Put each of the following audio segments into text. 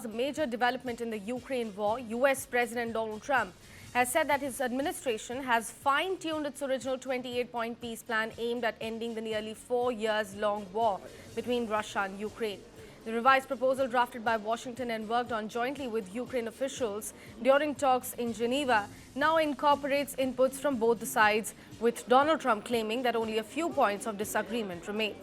a major development in the Ukraine war. US President Donald Trump has said that his administration has fine-tuned its original 28-point peace plan aimed at ending the nearly 4 years-long war between Russia and Ukraine. The revised proposal, drafted by Washington and worked on jointly with Ukraine officials during talks in Geneva, now incorporates inputs from both the sides, with Donald Trump claiming that only a few points of disagreement remain.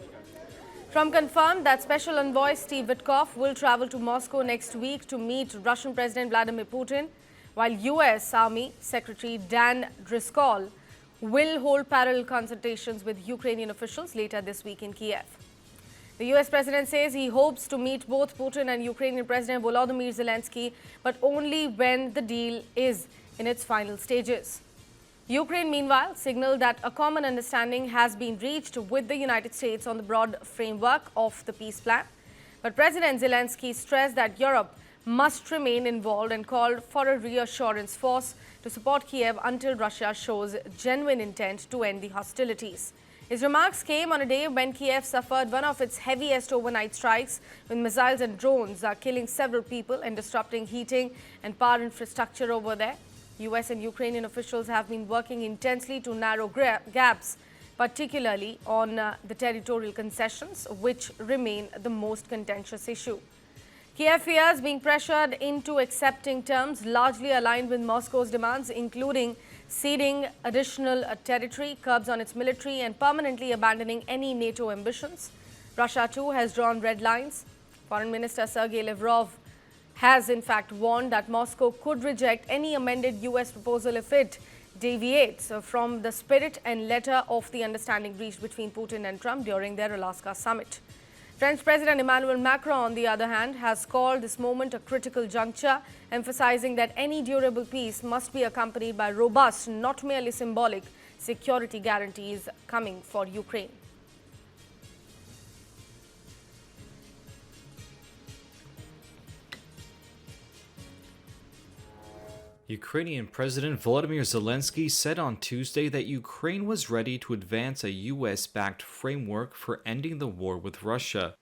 Trump confirmed that Special Envoy Steve Witkoff will travel to Moscow next week to meet Russian President Vladimir Putin, while U.S. Army Secretary Dan Driscoll will hold parallel consultations with Ukrainian officials later this week in Kyiv. The U.S. president says he hopes to meet both Putin and Ukrainian President Volodymyr Zelensky, but only when the deal is in its final stages. Ukraine, meanwhile, signaled that a common understanding has been reached with the United States on the broad framework of the peace plan. But President Zelensky stressed that Europe must remain involved and called for a reassurance force to support Kyiv until Russia shows genuine intent to end the hostilities. His remarks came on a day when Kyiv suffered one of its heaviest overnight strikes, with missiles and drones killing several people and disrupting heating and power infrastructure over there. US and Ukrainian officials have been working intensely to narrow gaps, particularly on the territorial concessions, which remain the most contentious issue. Kyiv fears being pressured into accepting terms largely aligned with Moscow's demands, including ceding additional territory, curbs on its military, and permanently abandoning any NATO ambitions. Russia, too, has drawn red lines. Foreign Minister Sergei Lavrov has, in fact, warned that Moscow could reject any amended US proposal if it deviates from the spirit and letter of the understanding reached between Putin and Trump during their Alaska summit. French President Emmanuel Macron, on the other hand, has called this moment a critical juncture, emphasizing that any durable peace must be accompanied by robust, not merely symbolic, security guarantees coming for Ukraine. Ukrainian President Volodymyr Zelensky said on Tuesday that Ukraine was ready to advance a US-backed framework for ending the war with Russia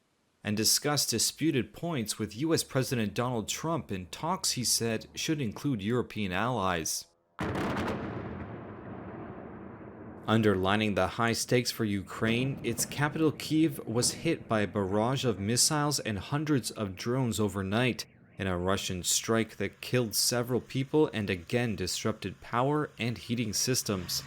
and discuss disputed points with US President Donald Trump in talks he said should include European allies. Underlining the high stakes for Ukraine, its capital Kyiv was hit by a barrage of missiles and hundreds of drones overnight, in a Russian strike that killed several people and again disrupted power and heating systems.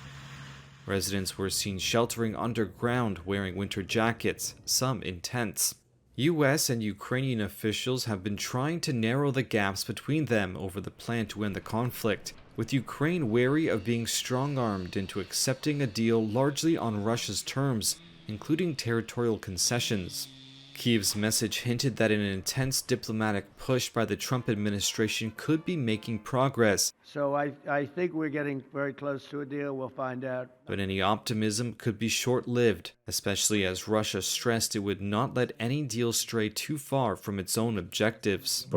Residents were seen sheltering underground, wearing winter jackets, some in tents. US and Ukrainian officials have been trying to narrow the gaps between them over the plan to end the conflict, with Ukraine wary of being strong-armed into accepting a deal largely on Russia's terms, including territorial concessions. Kyiv's message hinted that an intense diplomatic push by the Trump administration could be making progress. So I think we're getting very close to a deal. We'll find out. But any optimism could be short-lived, especially as Russia stressed it would not let any deal stray too far from its own objectives.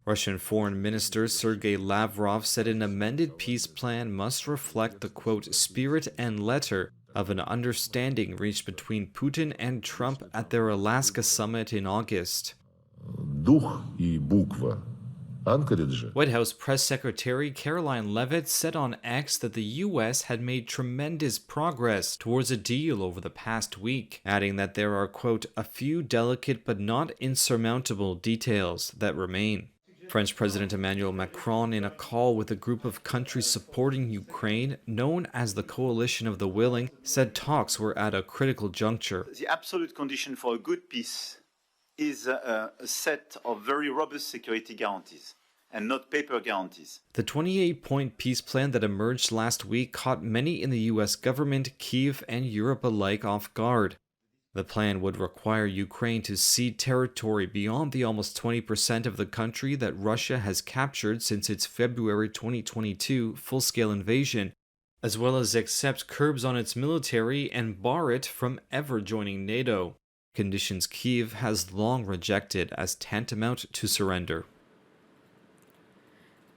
Russian Foreign Minister Sergei Lavrov said an amended peace plan must reflect the, quote, spirit and letter of an understanding reached between Putin and Trump at their Alaska summit in August. White House Press Secretary Caroline Leavitt said on X that the U.S. had made tremendous progress towards a deal over the past week, adding that there are, quote, a few delicate but not insurmountable details that remain. French President Emmanuel Macron, in a call with a group of countries supporting Ukraine, known as the Coalition of the Willing, said talks were at a critical juncture. The absolute condition for a good peace is a set of very robust security guarantees and not paper guarantees. The 28-point peace plan that emerged last week caught many in the U.S. government, Kyiv, and Europe alike off guard. The plan would require Ukraine to cede territory beyond the almost 20% of the country that Russia has captured since its February 2022 full-scale invasion, as well as accept curbs on its military and bar it from ever joining NATO, conditions Kyiv has long rejected as tantamount to surrender.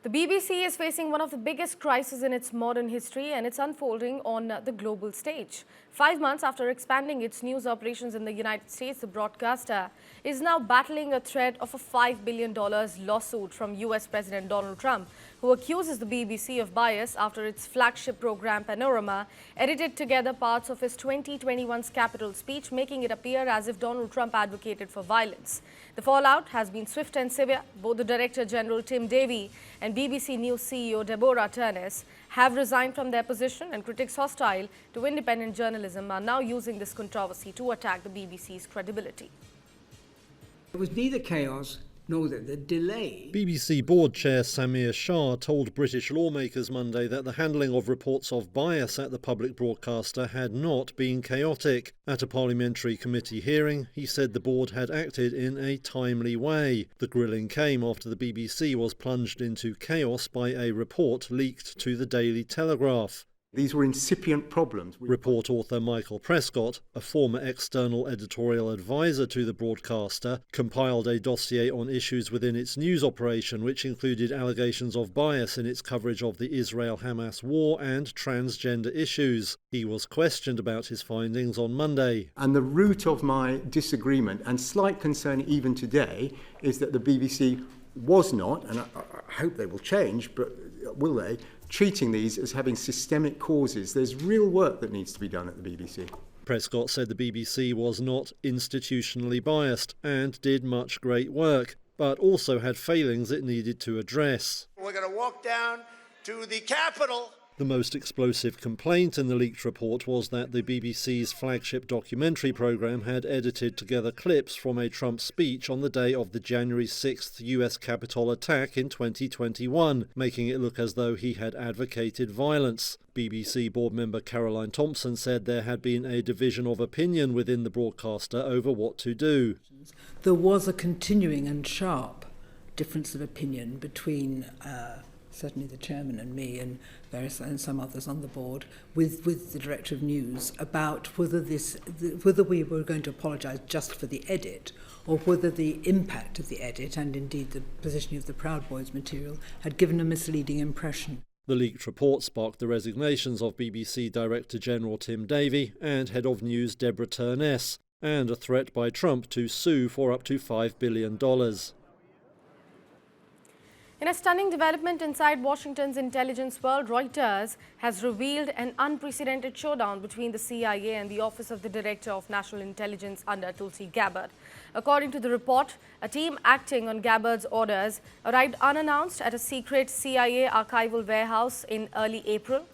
The BBC is facing one of the biggest crises in its modern history, and it's unfolding on the global stage. 5 months after expanding its news operations in the United States, the broadcaster is now battling a threat of a $5 billion lawsuit from US President Donald Trump, who accuses the BBC of bias after its flagship program Panorama edited together parts of his 2021's Capitol speech, making it appear as if Donald Trump advocated for violence. The fallout has been swift and severe. Both the Director General Tim Davie and BBC News CEO Deborah Turness have resigned from their position, and critics hostile to independent journalism are now using this controversy to attack the BBC's credibility. It was neither chaos nor the delay. BBC Board Chair Samir Shah told British lawmakers Monday that the handling of reports of bias at the public broadcaster had not been chaotic. At a parliamentary committee hearing, he said the board had acted in a timely way. The grilling came after the BBC was plunged into chaos by a report leaked to the Daily Telegraph. These were incipient problems. Report author Michael Prescott, a former external editorial advisor to the broadcaster, compiled a dossier on issues within its news operation, which included allegations of bias in its coverage of the Israel-Hamas war and transgender issues. He was questioned about his findings on Monday. And the root of my disagreement, and slight concern even today, is that the BBC was not, and I hope they will change, but will they, treating these as having systemic causes. There's real work that needs to be done at the BBC. Prescott said the BBC was not institutionally biased and did much great work, but also had failings it needed to address. We're going to walk down to the Capitol. The most explosive complaint in the leaked report was that the BBC's flagship documentary programme had edited together clips from a Trump speech on the day of the January 6th US Capitol attack in 2021, making it look as though he had advocated violence. BBC board member Caroline Thompson said there had been a division of opinion within the broadcaster over what to do. There was a continuing and sharp difference of opinion between certainly the chairman and me and some others on the board with the director of news about whether we were going to apologise just for the edit or whether the impact of the edit and indeed the positioning of the Proud Boys material had given a misleading impression. The leaked report sparked the resignations of BBC Director General Tim Davie and Head of News Deborah Turness, and a threat by Trump to sue for up to $5 billion. In a stunning development inside Washington's intelligence world, Reuters has revealed an unprecedented showdown between the CIA and the Office of the Director of National Intelligence under Tulsi Gabbard. According to the report, a team acting on Gabbard's orders arrived unannounced at a secret CIA archival warehouse in early April.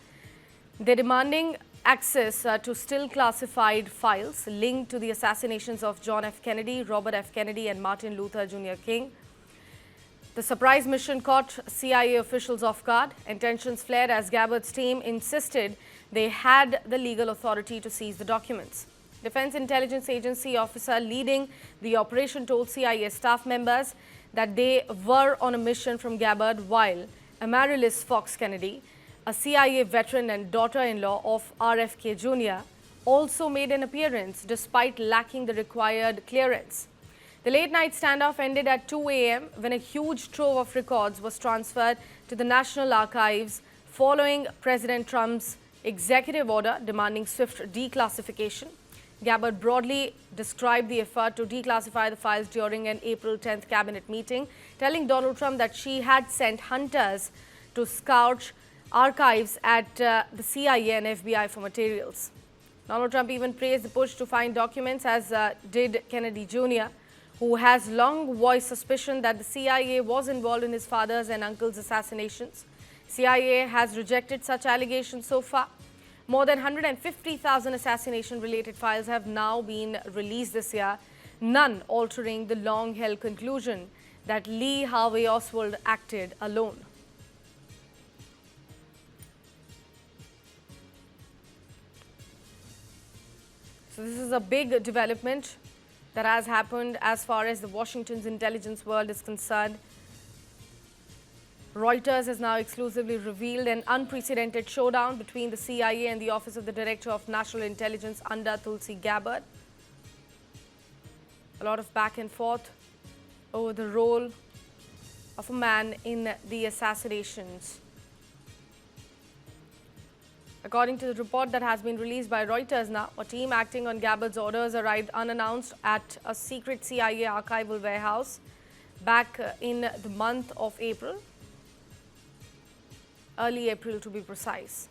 They're demanding access to still classified files linked to the assassinations of John F. Kennedy, Robert F. Kennedy and Martin Luther Jr. King. The surprise mission caught CIA officials off guard, and tensions flared as Gabbard's team insisted they had the legal authority to seize the documents. Defense Intelligence Agency officer leading the operation told CIA staff members that they were on a mission from Gabbard, while Amaryllis Fox Kennedy, a CIA veteran and daughter-in-law of RFK Jr., also made an appearance despite lacking the required clearance. The late-night standoff ended at 2 a.m. when a huge trove of records was transferred to the National Archives following President Trump's executive order demanding swift declassification. Gabbard broadly described the effort to declassify the files during an April 10th cabinet meeting, telling Donald Trump that she had sent hunters to scour archives at the CIA and FBI for materials. Donald Trump even praised the push to find documents, as did Kennedy Jr., who has long voiced suspicion that the CIA was involved in his father's and uncle's assassinations. CIA has rejected such allegations so far. More than 150,000 assassination-related files have now been released this year, none altering the long-held conclusion that Lee Harvey Oswald acted alone. So this is a big development that has happened as far as the Washington's intelligence world is concerned. Reuters has now exclusively revealed an unprecedented showdown between the CIA and the Office of the Director of National Intelligence under Tulsi Gabbard. A lot of back and forth over the role of a man in the assassinations. According to the report that has been released by Reuters now, a team acting on Gabbard's orders arrived unannounced at a secret CIA archival warehouse back in the month of April, early April to be precise.